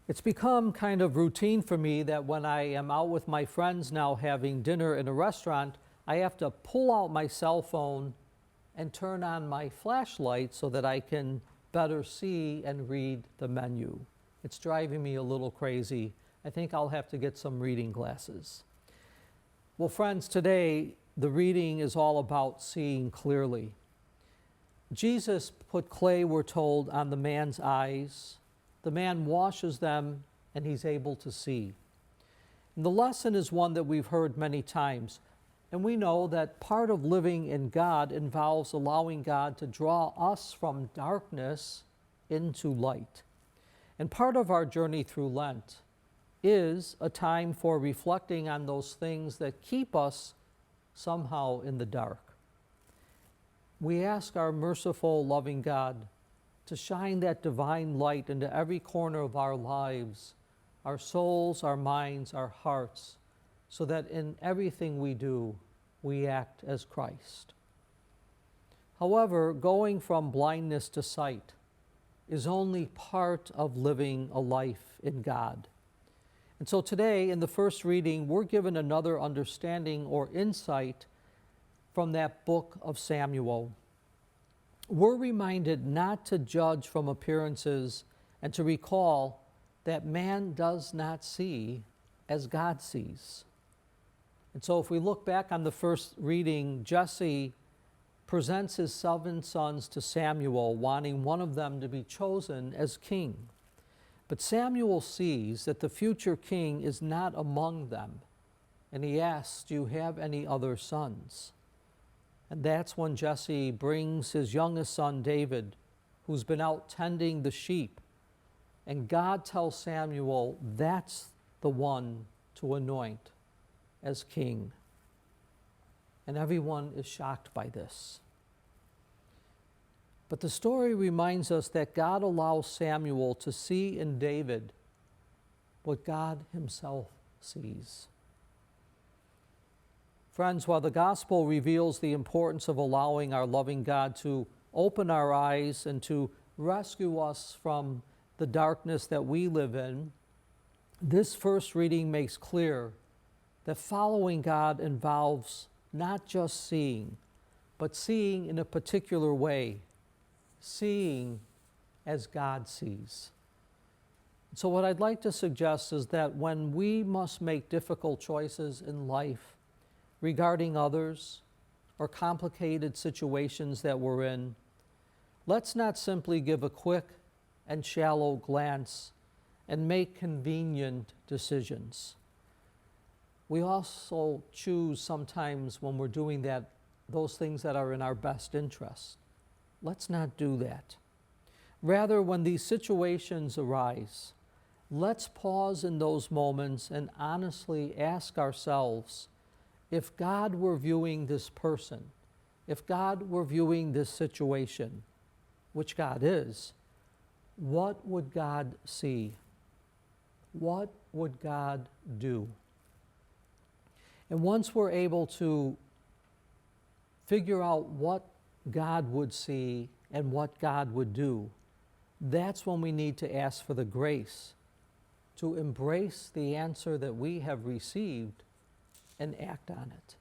It's become kind of routine for me that when I am out with my friends now having dinner in a restaurant, I have to pull out my cell phone and turn on my flashlight so that I can better see and read the menu. It's driving me a little crazy. I think I'll have to get some reading glasses. Well, friends, today the reading is all about seeing clearly. Jesus put clay, we're told, on the man's eyes. The man washes them and he's able to see. And the lesson is one that we've heard many times. And we know that part of living in God involves allowing God to draw us from darkness into light. And part of our journey through Lent is a time for reflecting on those things that keep us somehow in the dark. We ask our merciful, loving God to shine that divine light into every corner of our lives, our souls, our minds, our hearts, so that in everything we do, we act as Christ. However, going from blindness to sight is only part of living a life in God. And so today, in the first reading, we're given another understanding or insight from that book of Samuel. We're reminded not to judge from appearances and to recall that man does not see as God sees. And so if we look back on the first reading, Jesse presents his 7 sons to Samuel, wanting one of them to be chosen as king. But Samuel sees that the future king is not among them, and he asks, "Do you have any other sons?" And that's when Jesse brings his youngest son, David, who's been out tending the sheep. And God tells Samuel that's the one to anoint as king. And everyone is shocked by this. But the story reminds us that God allows Samuel to see in David what God himself sees. Friends, while the gospel reveals the importance of allowing our loving God to open our eyes and to rescue us from the darkness that we live in, this first reading makes clear that following God involves not just seeing, but seeing in a particular way, seeing as God sees. So what I'd like to suggest is that when we must make difficult choices in life regarding others or complicated situations that we're in, let's not simply give a quick and shallow glance and make convenient decisions. We also choose sometimes when we're doing that, those things that are in our best interest. Let's not do that. Rather, when these situations arise, let's pause in those moments and honestly ask ourselves, if God were viewing this person, if God were viewing this situation, which God is, what would God see? What would God do? And once we're able to figure out what God would see and what God would do, that's when we need to ask for the grace to embrace the answer that we have received and act on it.